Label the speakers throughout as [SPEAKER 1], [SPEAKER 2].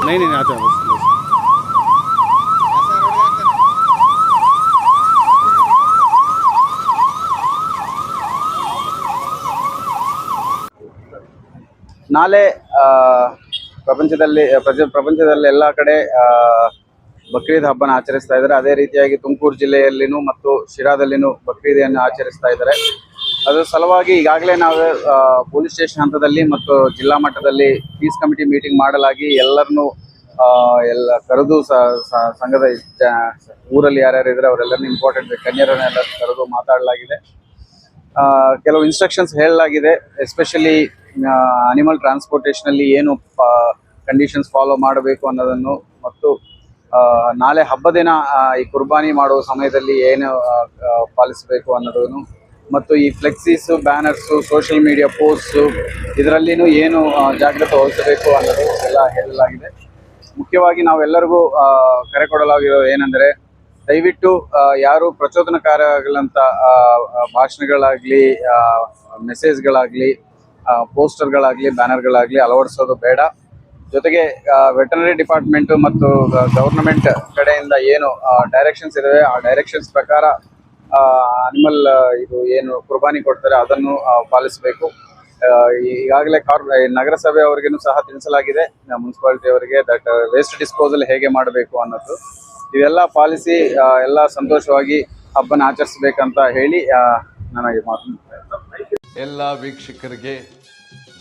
[SPEAKER 1] नहीं नहीं आते हैं बस। ನಾಳೆ ಪ್ರಪಂಚದಲ್ಲಿ ಎಲ್ಲ ಕಡೆ ಬಕ್ರೀದ್ ಹಬ್ಬನ ಆಚರಿಸ್ತಾ ಇದ್ದಾರೆ. ಅದೇ ರೀತಿಯಾಗಿ ತುಮಕೂರು ಜಿಲ್ಲೆಯಲ್ಲಿನೂ ಮತ್ತು ಶಿರಾದಲ್ಲಿನೂ ಬಕ್ರೀದನ್ನು ಆಚರಿಸ್ತಾ ಇದ್ದಾರೆ. ಅದರ ಸಲುವಾಗಿ ಈಗಾಗಲೇ ನಾವು ಪೊಲೀಸ್ ಸ್ಟೇಷನ್ ಹಂತದಲ್ಲಿ ಮತ್ತು ಜಿಲ್ಲಾ ಮಟ್ಟದಲ್ಲಿ ಪೀಸ್ ಕಮಿಟಿ ಮೀಟಿಂಗ್ ಮಾಡಲಾಗಿ ಎಲ್ಲರನ್ನೂ ಎಲ್ಲ ಕರೆದು ಸಂಘದ ಊರಲ್ಲಿ ಯಾರ್ಯಾರು ಇದ್ದಾರೆ ಅವರೆಲ್ಲರನ್ನೂ ಇಂಪಾರ್ಟೆಂಟ್ ಕನ್ಯರನ್ನೆಲ್ಲ ಕರೆದು ಮಾತಾಡಲಾಗಿದೆ. ಕೆಲವು ಇನ್ಸ್ಟ್ರಕ್ಷನ್ಸ್ ಹೇಳಲಾಗಿದೆ. ಎಸ್ಪೆಷಲಿ ಅನಿಮಲ್ ಟ್ರಾನ್ಸ್ಪೋರ್ಟೇಷನಲ್ಲಿ ಏನು ಕಂಡೀಷನ್ಸ್ ಫಾಲೋ ಮಾಡಬೇಕು ಅನ್ನೋದನ್ನು ಮತ್ತು ನಾಳೆ ಹಬ್ಬ ದಿನ ಈ ಕುರ್ಬಾನಿ ಮಾಡುವ ಸಮಯದಲ್ಲಿ ಏನು ಪಾಲಿಸಬೇಕು ಅನ್ನೋದನ್ನು ಮತ್ತು ಈ ಫ್ಲೆಕ್ಸೀಸು, ಬ್ಯಾನರ್ಸು, ಸೋಷಿಯಲ್ ಮೀಡಿಯಾ ಪೋಸ್ಟ್ಸು ಇದರಲ್ಲಿನೂ ಏನು ಜಾಗೃತೆ ವಹಿಸಬೇಕು ಅನ್ನೋದು ಎಲ್ಲ ಹೇಳಲಾಗಿದೆ. ಮುಖ್ಯವಾಗಿ ನಾವೆಲ್ಲರಿಗೂ ಕರೆ ಕೊಡಲಾಗಿರೋದು ಏನೆಂದರೆ, ದಯವಿಟ್ಟು ಯಾರು ಪ್ರಚೋದನಕಾರಿಗಳಂಥ ಭಾಷಣಗಳಾಗಲಿ, ಮೆಸೇಜ್ಗಳಾಗಲಿ, ಪೋಸ್ಟರ್ಗಳಾಗಲಿ, ಬ್ಯಾನರ್ಗಳಾಗಲಿ ಅಳವಡಿಸೋದು ಬೇಡ. ಜೊತೆಗೆ ವೆಟರ್ನರಿ ಡಿಪಾರ್ಟ್ಮೆಂಟು ಮತ್ತು ಗೌರ್ನಮೆಂಟ್ ಕಡೆಯಿಂದ ಏನು ಡೈರೆಕ್ಷನ್ಸ್ ಇದ್ದಾವೆ ಆ ಡೈರೆಕ್ಷನ್ಸ್ ಪ್ರಕಾರ ಅನಿಮಲ್ ಇದು ಏನು ಕುರ್ಬಾನಿ ಕೊಡ್ತಾರೆ ಅದನ್ನು ಪಾಲಿಸಬೇಕು. ಈಗಾಗಲೇ ನಗರಸಭೆ ಅವರಿಗೂ ಸಹ ತಿಳಿಸಲಾಗಿದೆ, ಮುನ್ಸಿಪಾಲಿಟಿ ಅವರಿಗೆ, ದಟ್ ವೇಸ್ಟ್ ಡಿಸ್ಪೋಸಲ್ ಹೇಗೆ ಮಾಡಬೇಕು ಅನ್ನೋದು. ಇವೆಲ್ಲ ಪಾಲಿಸಿ ಎಲ್ಲ ಸಂತೋಷವಾಗಿ ಹಬ್ಬನ ಆಚರಿಸಬೇಕಂತ ಹೇಳಿ ನನಗೆ ಮಾತು.
[SPEAKER 2] ಎಲ್ಲ ವೀಕ್ಷಕರಿಗೆ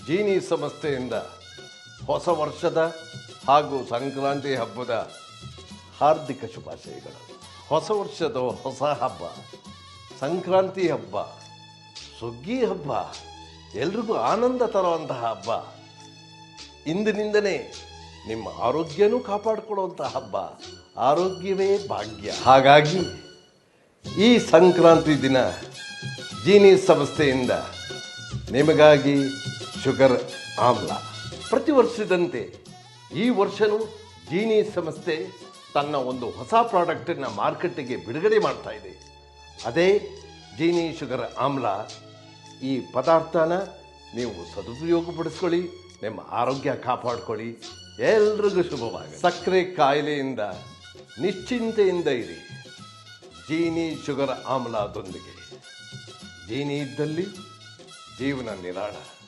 [SPEAKER 2] ಜೀನಿ ಸಂಸ್ಥೆಯಿಂದ ಹೊಸ ವರ್ಷದ ಹಾಗೂ ಸಂಕ್ರಾಂತಿ ಹಬ್ಬದ ಹಾರ್ದಿಕ ಶುಭಾಶಯಗಳು. ಹೊಸ ವರ್ಷದ ಹೊಸ ಹಬ್ಬ, ಸಂಕ್ರಾಂತಿ ಹಬ್ಬ, ಸುಗ್ಗಿ ಹಬ್ಬ, ಎಲ್ರಿಗೂ ಆನಂದ ತರುವಂತಹ ಹಬ್ಬ. ಇಂದಿನಿಂದನೇ ನಿಮ್ಮ ಆರೋಗ್ಯನೂ ಕಾಪಾಡಿಕೊಳ್ಳುವಂಥ ಹಬ್ಬ. ಆರೋಗ್ಯವೇ ಭಾಗ್ಯ. ಹಾಗಾಗಿ ಈ ಸಂಕ್ರಾಂತಿ ದಿನ ಜೀನಿ ಸಂಸ್ಥೆಯಿಂದ ನಿಮಗಾಗಿ ಶುಗರ್ ಆಮ್ಲ. ಪ್ರತಿ ವರ್ಷದಂತೆ ಈ ವರ್ಷವೂ ಜೀನಿ ಸಂಸ್ಥೆ ತನ್ನ ಒಂದು ಹೊಸ ಪ್ರಾಡಕ್ಟನ್ನು ಮಾರ್ಕೆಟಿಗೆ ಬಿಡುಗಡೆ ಮಾಡ್ತಾ ಇದೆ. ಅದೇ ಜೀನಿ ಶುಗರ್ ಆಮ್ಲ. ಈ ಪದಾರ್ಥನ ನೀವು ಸದುಪಯೋಗಪಡಿಸ್ಕೊಳ್ಳಿ, ನಿಮ್ಮ ಆರೋಗ್ಯ ಕಾಪಾಡ್ಕೊಳ್ಳಿ. ಎಲ್ರಿಗೂ ಶುಭವಾಗಿ. ಸಕ್ಕರೆ ಕಾಯಿಲೆಯಿಂದ ನಿಶ್ಚಿಂತೆಯಿಂದ ಇರಿ ಜೀನಿ ಶುಗರ್ ಆಮ್ಲದೊಂದಿಗೆ. ಜೀನಿ ಇದ್ದಲ್ಲಿ ಜೀವನ ನಿರಾಳ.